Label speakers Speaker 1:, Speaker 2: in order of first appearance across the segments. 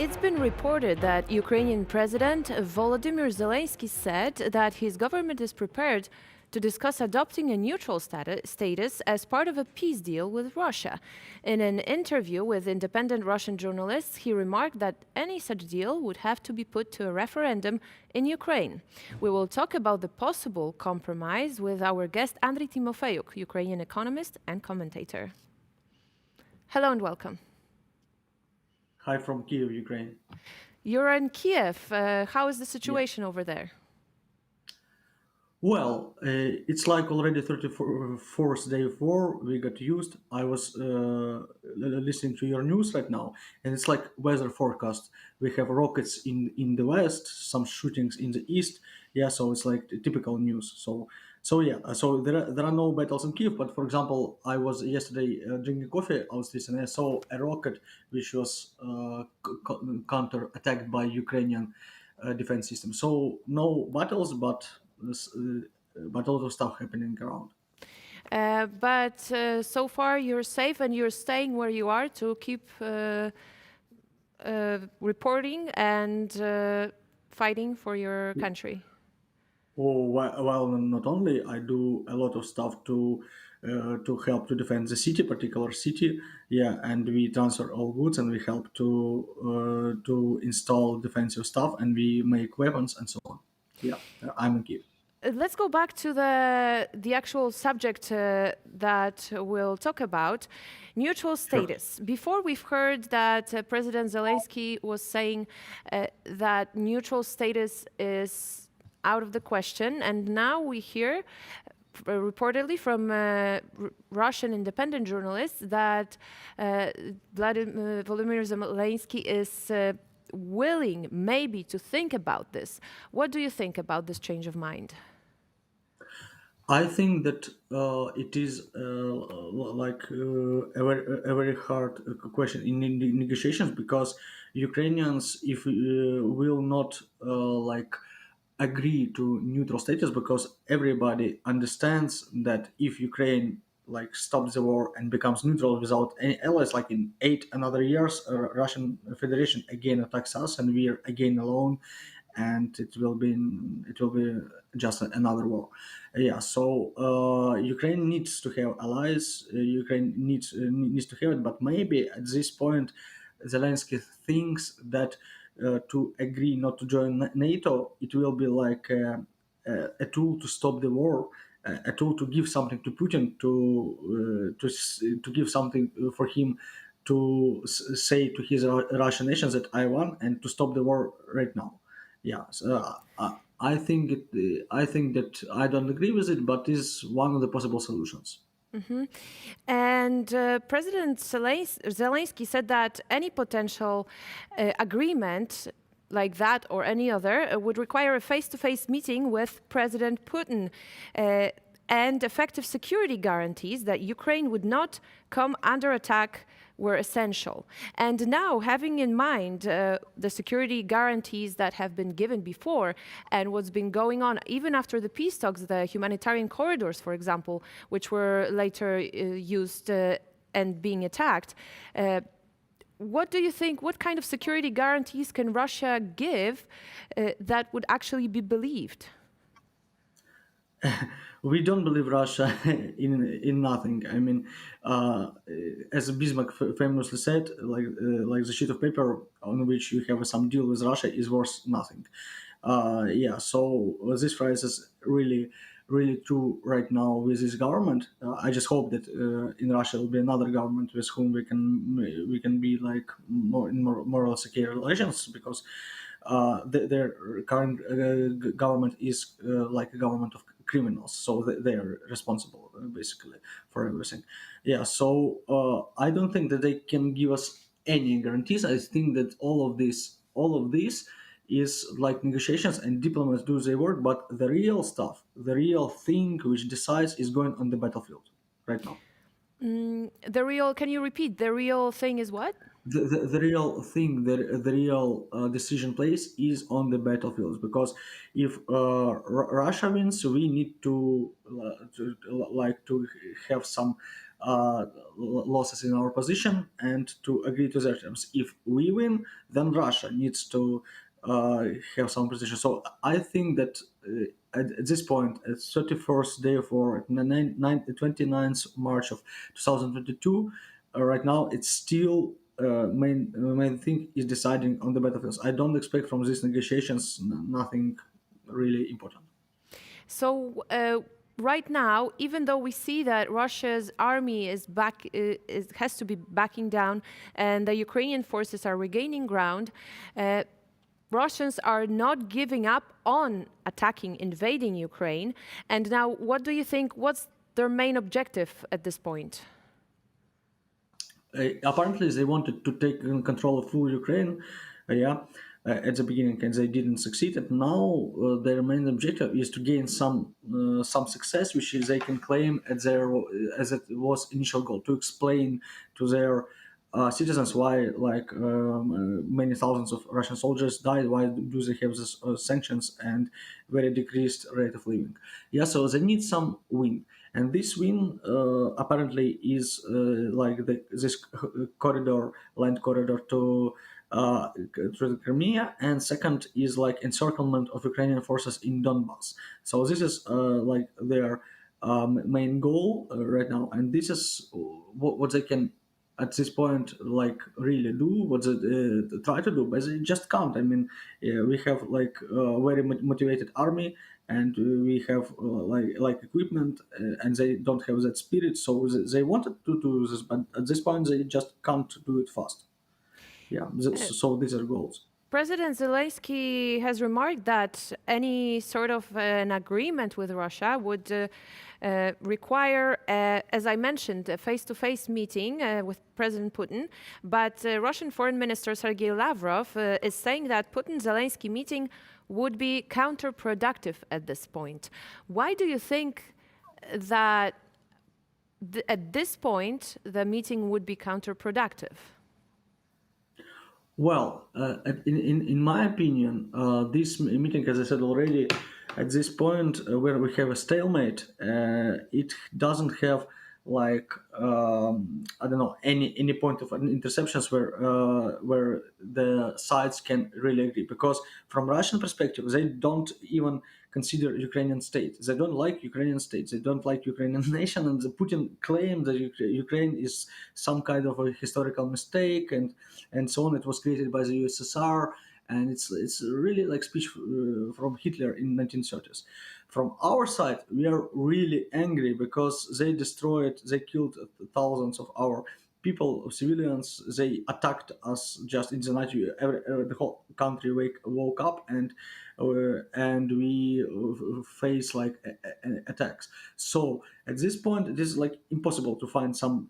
Speaker 1: It's been reported that Ukrainian President Volodymyr Zelensky said that his government is prepared to discuss adopting a neutral status as part of a peace deal with Russia. In an interview with independent Russian journalists, he remarked that any such deal would have to be put to a referendum in Ukraine. We will talk about the possible compromise with our guest Andriy Timofeyuk, Ukrainian economist and commentator. Hello and welcome.
Speaker 2: Hi from Kiev, Ukraine.
Speaker 1: You're in Kiev. How is the
Speaker 2: Yeah.
Speaker 1: situation over there?
Speaker 2: Well, it's like already 34th day of war. We got used. I was listening to your news right now, and it's like weather forecast. We have rockets in the west, some shootings in the east. Yeah, so it's like typical news. So there are no battles in Kiev. But for example, I was yesterday drinking coffee. I was listening. I saw a rocket which was counter attacked by Ukrainian defense system. So no battles, but a lot of stuff happening around.
Speaker 1: But so far you're safe and you're staying where you are to keep reporting and fighting for your country.
Speaker 2: Oh, well, not only I do a lot of stuff to help to defend the city, particular city, yeah, and we transfer all goods and we help to install defensive stuff and we make weapons and so on. Yeah, I'm a kid.
Speaker 1: Let's go back to the actual subject that we'll talk about, neutral
Speaker 2: Sure.
Speaker 1: status. Before we've heard that President Zelensky was saying that neutral status is out of the question, and now we hear reportedly from Russian independent journalists that Volodymyr Zelensky is willing maybe to think about this. What do you think about this change of mind?
Speaker 2: I think that it is a very hard question in the negotiations because Ukrainians, if will not agree to neutral status, because everybody understands that if Ukraine stops the war and becomes neutral without any allies, like in 8 another years, Russian Federation again attacks us and we are again alone, and it will be just another war. Yeah, so Ukraine needs to have allies. Ukraine needs to have it, but maybe at this point, Zelensky thinks that to agree not to join NATO, it will be like a tool to stop the war, a tool to give something to Putin, to give something for him to say to his Russian nations that I won and to stop the war right now. Yeah, so, I think that I don't agree with it, but is one of the possible solutions.
Speaker 1: And President Zelensky said that any potential agreement like that or any other would require a face-to-face meeting with President Putin and effective security guarantees that Ukraine would not come under attack were essential. And now, having in mind the security guarantees that have been given before and what's been going on even after the peace talks, the humanitarian corridors, for example, which were later used and being attacked, what do you think, what kind of security guarantees can Russia give that would actually be believed?
Speaker 2: We don't believe Russia in nothing. I mean, as Bismarck famously said, like the sheet of paper on which you have some deal with Russia is worth nothing. Yeah, so this phrase is really true right now with this government. I just hope that in Russia will be another government with whom we can be like more in more secure relations, because their current government is like a government of criminals, so they are responsible basically for everything. Yeah, so I don't think that they can give us any guarantees. I think that all of this is like negotiations and diplomats do their work, but the real stuff, the real thing which decides, is going on the battlefield right now.
Speaker 1: Can you repeat? The real thing is what?
Speaker 2: The real thing, the real decision place is on the battlefields, because if Russia wins, we need to have some losses in our position and to agree to their terms. If we win, then Russia needs to have some position. So I think that at this point, at 31st day for 29th March of 2022, right now it's still main thing is deciding on the battlefields. I don't expect from these negotiations nothing really important.
Speaker 1: So right now, even though we see that Russia's army has to be backing down, and the Ukrainian forces are regaining ground, Russians are not giving up on attacking, invading Ukraine. And now, what do you think? What's their main objective at this point?
Speaker 2: Apparently they wanted to take control of full Ukraine, yeah, at the beginning, and they didn't succeed. And now their main objective is to gain some success, which is they can claim at their as it was initial goal to explain to their citizens why many thousands of Russian soldiers died, why do they have this sanctions and very decreased rate of living. Yeah, so they need some win, and this win apparently is this corridor, land corridor to through the Crimea, and second is like encirclement of Ukrainian forces in Donbass. So this is like their main goal right now, and this is what they can at this point like really do, what they try to do, but they just can't. I mean, we have like a very motivated army, and we have equipment, and they don't have that spirit. So they wanted to do this, but at this point they just can't do it fast. Yeah, so these are goals.
Speaker 1: President Zelensky has remarked that any sort of an agreement with Russia would require, as I mentioned, a face-to-face meeting with President Putin. But Russian Foreign Minister Sergei Lavrov is saying that Putin-Zelensky meeting would be counterproductive at this point. Why do you think that at this point the meeting would be counterproductive?
Speaker 2: Well, in my opinion, this meeting, as I said already, at this point where we have a stalemate, it doesn't have I don't know, any point of interceptions where the sides can really agree, because from Russian perspective they don't even consider Ukrainian state. They don't like Ukrainian state. They don't like Ukrainian nation, and the Putin claimed that Ukraine is some kind of a historical mistake and so on. It was created by the USSR, and it's really like speech from Hitler in 1930s. From our side, we are really angry because they killed thousands of our people, civilians. They attacked us just in the night. The whole country woke up, and we face like attacks. So at this point, it is like impossible to find some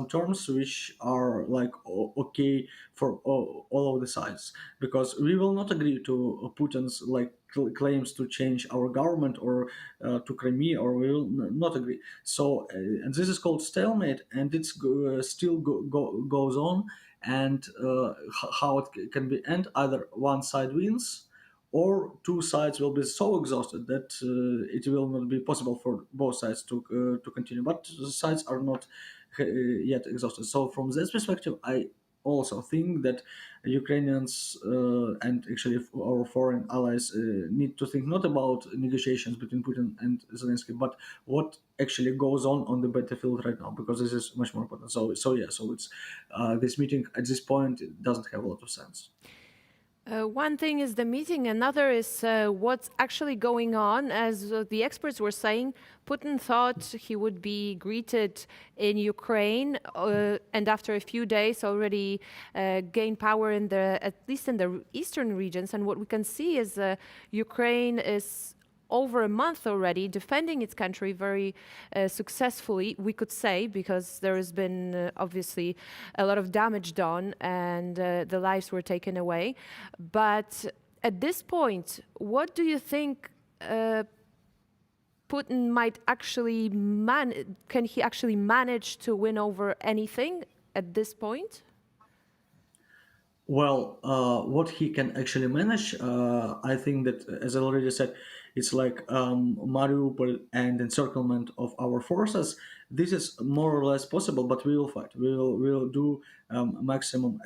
Speaker 2: terms which are like okay for all of the sides, because we will not agree to Putin's like claims to change our government or to Crimea, or we will not agree. So and this is called stalemate, and it's still goes on. And how it can be end, either one side wins or two sides will be so exhausted that it will not be possible for both sides to continue. But the sides are not yet exhausted. So from this perspective, I also think that Ukrainians and actually our foreign allies need to think not about negotiations between Putin and Zelensky, but what actually goes on the battlefield right now, because this is much more important. So yeah, so it's this meeting at this point it doesn't have a lot of sense.
Speaker 1: One thing is the meeting, another is what's actually going on. As the experts were saying, Putin thought he would be greeted in Ukraine and after a few days already gain power at least in the eastern regions. And what we can see is Ukraine is over a month already defending its country very successfully, we could say, because there has been obviously a lot of damage done and the lives were taken away. But at this point, what do you think Putin might actually can he actually manage to win over anything at this point?
Speaker 2: Well, what he can actually manage, I think that, as I already said, it's like Mariupol and encirclement of our forces. This is more or less possible, but we will fight. We will do maximum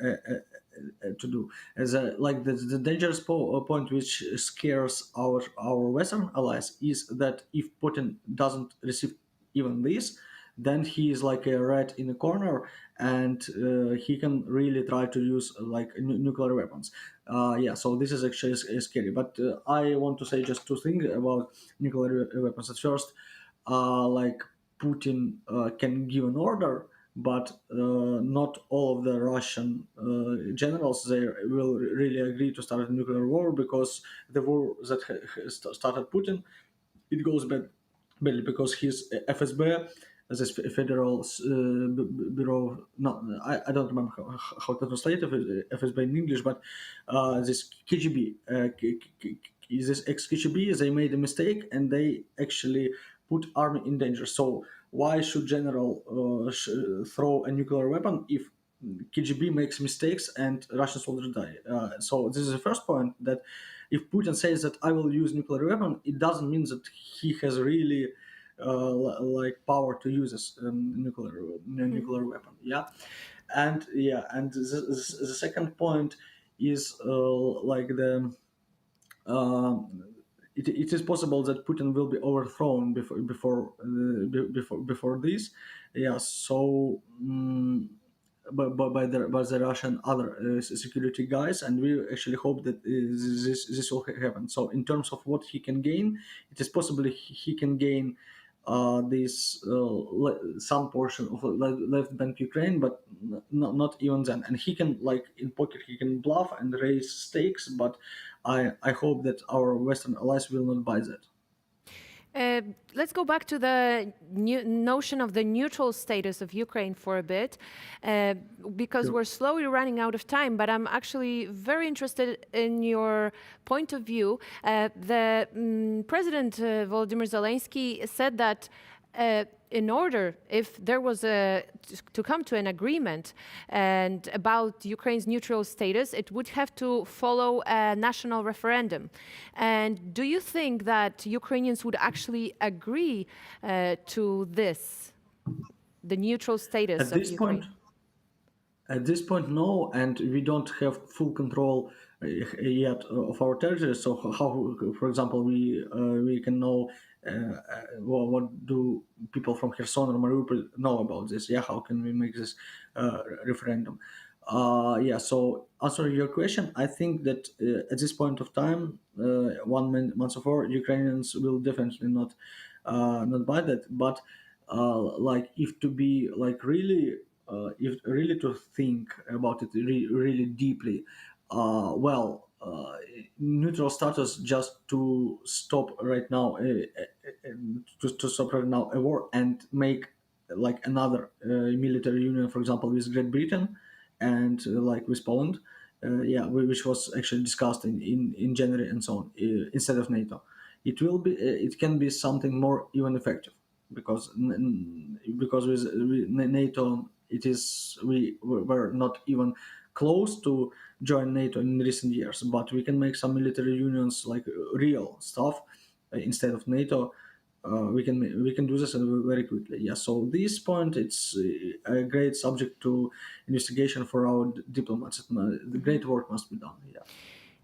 Speaker 2: to do. As like the dangerous point which scares our Western allies is that if Putin doesn't receive even this, then he is like a rat in a corner, and he can really try to use like nuclear weapons. Yeah, so this is actually scary. But I want to say just two things about nuclear weapons. At first, like Putin can give an order, but not all of the Russian generals they will really agree to start a nuclear war, because the war that started Putin, it goes badly because his FSB, this Federal Bureau, no, I don't remember how to translate FSB in English, but this KGB, this ex-KGB, they made a mistake and they actually put army in danger. So why should general throw a nuclear weapon if KGB makes mistakes and Russian soldiers die? So this is the first point, that if Putin says that I will use nuclear weapon, it doesn't mean that he has really like power to use this nuclear weapon. Yeah, and the second point is like the it is possible that Putin will be overthrown before this. Yeah, so by the Russian other security guys, and we actually hope that this will happen. So in terms of what he can gain, it is possible he can gain this some portion of left bank Ukraine, but not even then. And he can, like in poker, he can bluff and raise stakes, but I hope that our Western allies will not buy that.
Speaker 1: Let's go back to the notion of the neutral status of Ukraine for a bit, because
Speaker 2: Sure.
Speaker 1: we're slowly running out of time. But I'm actually very interested in your point of view. President Volodymyr Zelensky said that in order, if there was to come to an agreement and about Ukraine's neutral status, it would have to follow a national referendum. And do you think that Ukrainians would actually agree to this, the neutral status
Speaker 2: At
Speaker 1: of
Speaker 2: this point,
Speaker 1: Ukraine?
Speaker 2: no, and we don't have full control yet of our territory. So how, for example, we can know what do people from Kherson or Mariupol know about this? Yeah, how can we make this referendum? Yeah, so answering your question, I think that at this point of time, month of war, Ukrainians will definitely not buy that. But like if to be like really if really to think about it really deeply, neutral status just to stop right now, to stop right now a war and make like another military union, for example, with Great Britain and like with Poland, yeah, which was actually discussed in January and so on, instead of NATO. It can be something more even effective, because with NATO, it is we were not even close to join NATO in recent years, but we can make some military unions like real stuff instead of NATO. We can do this very quickly. Yeah. So this point, it's a great subject to investigation for our diplomats. The great work must be done. Yeah.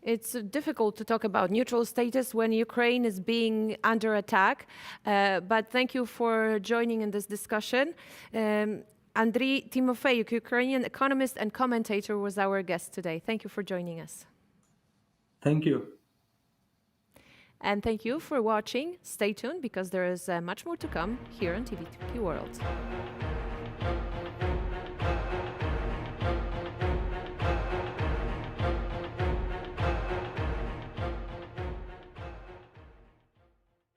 Speaker 1: It's difficult to talk about neutral status when Ukraine is being under attack, but thank you for joining in this discussion. Andriy Timofeyuk, Ukrainian economist and commentator, was our guest today. Thank you for joining us.
Speaker 2: Thank you.
Speaker 1: And thank you for watching. Stay tuned because there is much more to come here on TVP World.